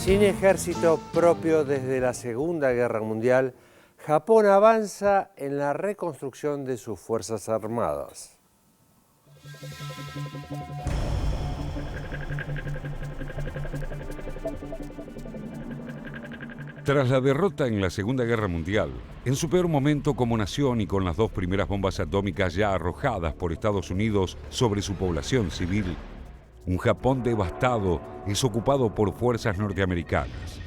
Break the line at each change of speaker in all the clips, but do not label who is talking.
Sin ejército propio desde la Segunda Guerra Mundial, Japón avanza en la reconstrucción de sus fuerzas armadas.
Tras la derrota en la Segunda Guerra Mundial, en su peor momento como nación y con las dos primeras bombas atómicas ya arrojadas por Estados Unidos sobre su población civil, un Japón devastado es ocupado por fuerzas norteamericanas.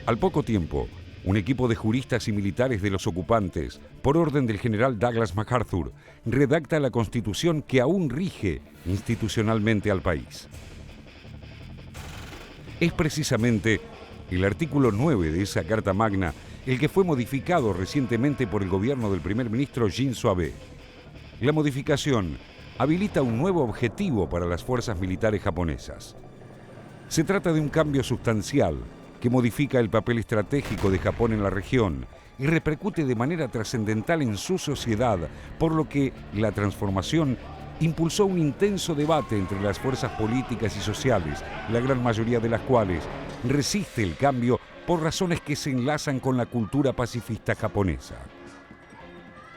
Al poco tiempo, un equipo de juristas y militares de los ocupantes, por orden del general Douglas MacArthur, redacta la Constitución que aún rige institucionalmente al país. Es precisamente el artículo 9 de esa Carta Magna el que fue modificado recientemente por el gobierno del primer ministro Shinzo Abe. La modificación habilita un nuevo objetivo para las fuerzas militares japonesas. Se trata de un cambio sustancial que modifica el papel estratégico de Japón en la región y repercute de manera trascendental en su sociedad, por lo que la transformación impulsó un intenso debate entre las fuerzas políticas y sociales, la gran mayoría de las cuales resiste el cambio por razones que se enlazan con la cultura pacifista japonesa.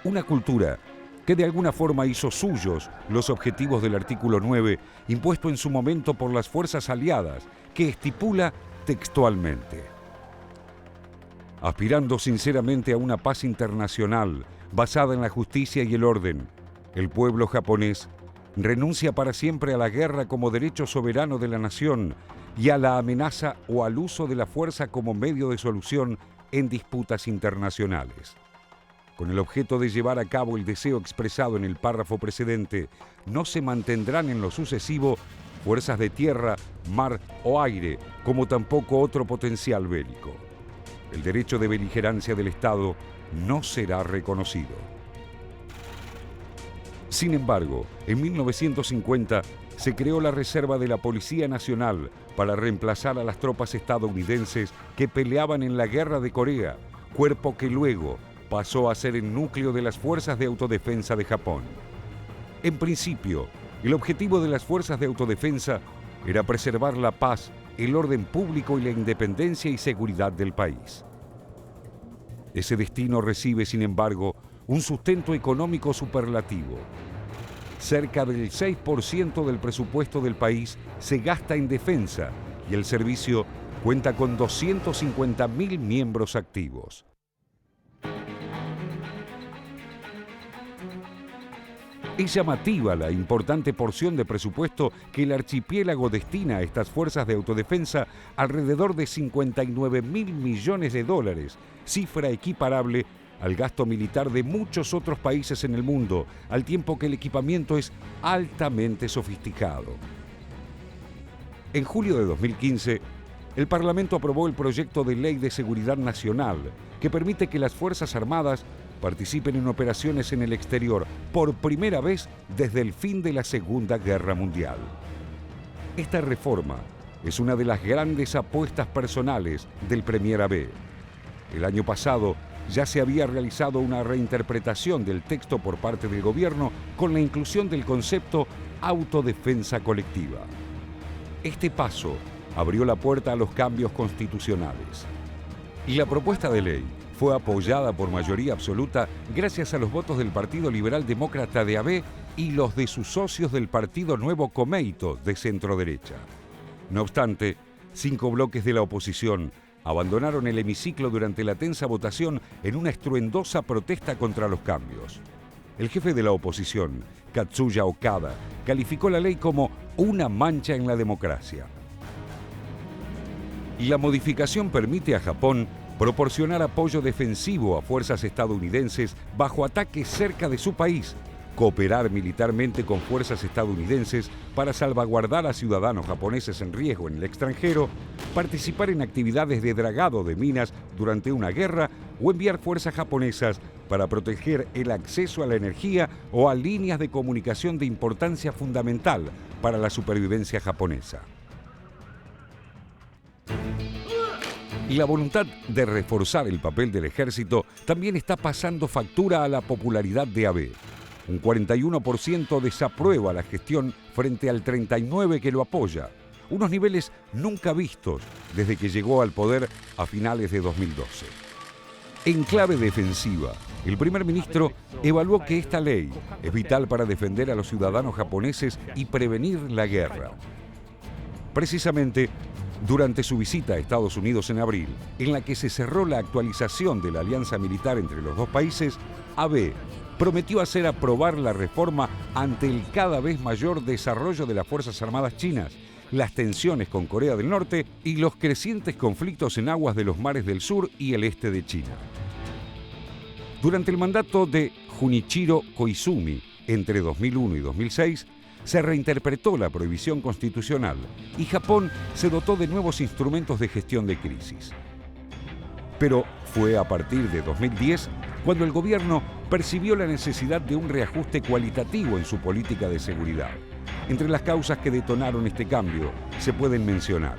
Una cultura que de alguna forma hizo suyos los objetivos del artículo 9, impuesto en su momento por las fuerzas aliadas, que estipula textualmente: aspirando sinceramente a una paz internacional basada en la justicia y el orden, el pueblo japonés renuncia para siempre a la guerra como derecho soberano de la nación y a la amenaza o al uso de la fuerza como medio de solución en disputas internacionales. Con el objeto de llevar a cabo el deseo expresado en el párrafo precedente, no se mantendrán en lo sucesivo fuerzas de tierra, mar o aire, como tampoco otro potencial bélico. El derecho de beligerancia del Estado no será reconocido. Sin embargo, en 1950 se creó la Reserva de la Policía Nacional para reemplazar a las tropas estadounidenses que peleaban en la Guerra de Corea, cuerpo que luego pasó a ser el núcleo de las Fuerzas de Autodefensa de Japón. En principio, el objetivo de las Fuerzas de Autodefensa era preservar la paz, el orden público y la independencia y seguridad del país. Ese destino recibe, sin embargo, un sustento económico superlativo. Cerca del 6% del presupuesto del país se gasta en defensa y el servicio cuenta con 250.000 miembros activos. Es llamativa la importante porción de presupuesto que el archipiélago destina a estas fuerzas de autodefensa, alrededor de 59.000 millones de dólares, cifra equiparable al gasto militar de muchos otros países en el mundo, al tiempo que el equipamiento es altamente sofisticado. En julio de 2015, el Parlamento aprobó el proyecto de Ley de Seguridad Nacional, que permite que las Fuerzas Armadas participen en operaciones en el exterior por primera vez desde el fin de la Segunda Guerra Mundial. Esta reforma es una de las grandes apuestas personales del Premier Abe. El año pasado ya se había realizado una reinterpretación del texto por parte del gobierno con la inclusión del concepto autodefensa colectiva. Este paso abrió la puerta a los cambios constitucionales. Y la propuesta de ley fue apoyada por mayoría absoluta gracias a los votos del Partido Liberal Demócrata de Abe y los de sus socios del Partido Nuevo Komeito de centroderecha. No obstante, 5 bloques de la oposición abandonaron el hemiciclo durante la tensa votación en una estruendosa protesta contra los cambios. El jefe de la oposición, Katsuya Okada, calificó la ley como una mancha en la democracia. Y la modificación permite a Japón proporcionar apoyo defensivo a fuerzas estadounidenses bajo ataque cerca de su país, cooperar militarmente con fuerzas estadounidenses para salvaguardar a ciudadanos japoneses en riesgo en el extranjero, participar en actividades de dragado de minas durante una guerra o enviar fuerzas japonesas para proteger el acceso a la energía o a líneas de comunicación de importancia fundamental para la supervivencia japonesa. Y la voluntad de reforzar el papel del ejército también está pasando factura a la popularidad de Abe. Un 41% desaprueba la gestión frente al 39% que lo apoya. unos niveles nunca vistos desde que llegó al poder a finales de 2012. En clave defensiva, el primer ministro evaluó que esta ley es vital para defender a los ciudadanos japoneses y prevenir la guerra. Precisamente, durante su visita a Estados Unidos en abril, en la que se cerró la actualización de la alianza militar entre los dos países, Abe prometió hacer aprobar la reforma ante el cada vez mayor desarrollo de las Fuerzas Armadas chinas, las tensiones con Corea del Norte y los crecientes conflictos en aguas de los mares del sur y el este de China. Durante el mandato de Junichiro Koizumi, entre 2001 y 2006, se reinterpretó la prohibición constitucional y Japón se dotó de nuevos instrumentos de gestión de crisis. Pero fue a partir de 2010 cuando el gobierno percibió la necesidad de un reajuste cualitativo en su política de seguridad. Entre las causas que detonaron este cambio se pueden mencionar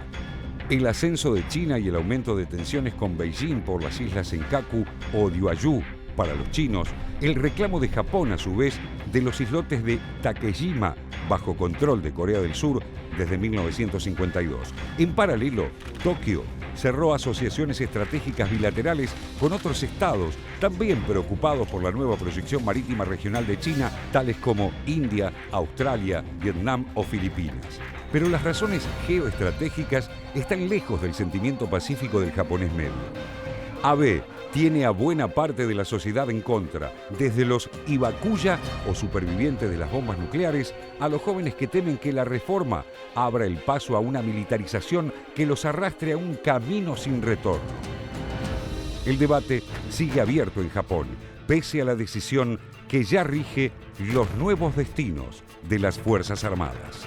el ascenso de China y el aumento de tensiones con Beijing por las islas Senkaku o Ryukyu para los chinos, el reclamo de Japón a su vez de los islotes de Takejima bajo control de Corea del Sur desde 1952. En paralelo, Tokio cerró asociaciones estratégicas bilaterales con otros estados también preocupados por la nueva proyección marítima regional de China, tales como India, Australia, Vietnam o Filipinas. Pero las razones geoestratégicas están lejos del sentimiento pacífico del japonés medio. Abe tiene a buena parte de la sociedad en contra, desde los ibakuya o supervivientes de las bombas nucleares a los jóvenes que temen que la reforma abra el paso a una militarización que los arrastre a un camino sin retorno. El debate sigue abierto en Japón, pese a la decisión que ya rige los nuevos destinos de las Fuerzas Armadas.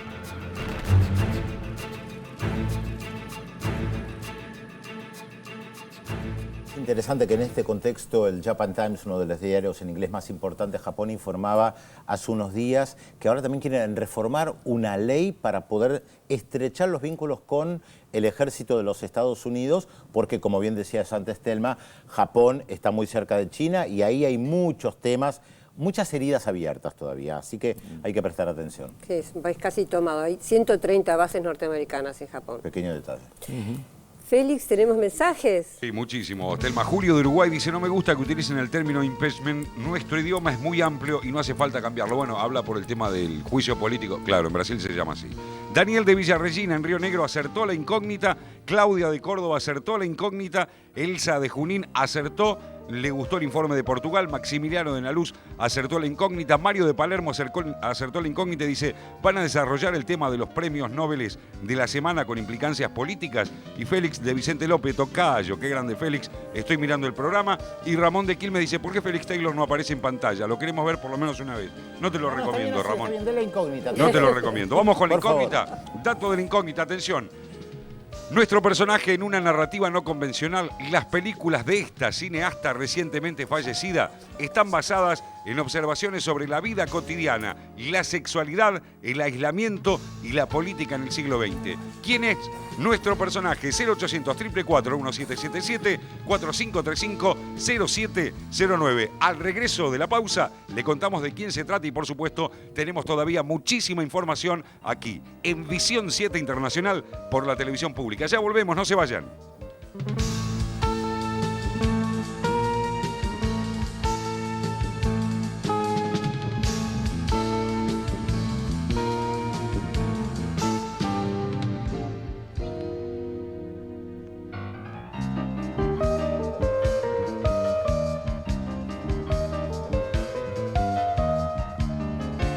Interesante que en este contexto el Japan Times, uno de los diarios en inglés más importantes de Japón, informaba hace unos días que ahora también quieren reformar una ley para poder estrechar los vínculos con el ejército de los Estados Unidos, porque como bien decías antes, Telma, Japón está muy cerca de China y ahí hay muchos temas, muchas heridas abiertas todavía, así que hay que prestar atención.
Sí, es un país casi tomado, hay 130 bases norteamericanas en Japón.
Pequeño detalle.
Félix, ¿tenemos mensajes?
Sí, muchísimo. Telma Julio de Uruguay dice: no me gusta que utilicen el término impeachment. Nuestro idioma es muy amplio y no hace falta cambiarlo. Bueno, habla por el tema del juicio político. Claro, en Brasil se llama así. Daniel de Villarregina, en Río Negro, acertó la incógnita. Claudia de Córdoba acertó la incógnita. Elsa de Junín acertó. Le gustó el informe de Portugal. Maximiliano de Naluz acertó la incógnita. Mario de Palermo acertó la incógnita y dice: van a desarrollar el tema de los premios Nobel de la semana con implicancias políticas. Y Félix de Vicente López, tocayo, qué grande Félix, estoy mirando el programa. Y Ramón de Quilmes dice: ¿por qué Félix Taylor no aparece en pantalla? Lo queremos ver por lo menos una vez. No te lo recomiendo,
bien,
Ramón.
Está bien, de la incógnita.
No te lo recomiendo. Vamos con la
Por favor.
incógnita. Dato de la incógnita, atención. Nuestro personaje en una narrativa no convencional, las películas de esta cineasta recientemente fallecida están basadas en observaciones sobre la vida cotidiana, la sexualidad, el aislamiento y la política en el siglo XX. ¿Quién es nuestro personaje? 0800 444 1777 4535 0709. Al regreso de la pausa le contamos de quién se trata y por supuesto tenemos todavía muchísima información aquí en Visión 7 Internacional por la televisión pública. Ya volvemos, no se vayan.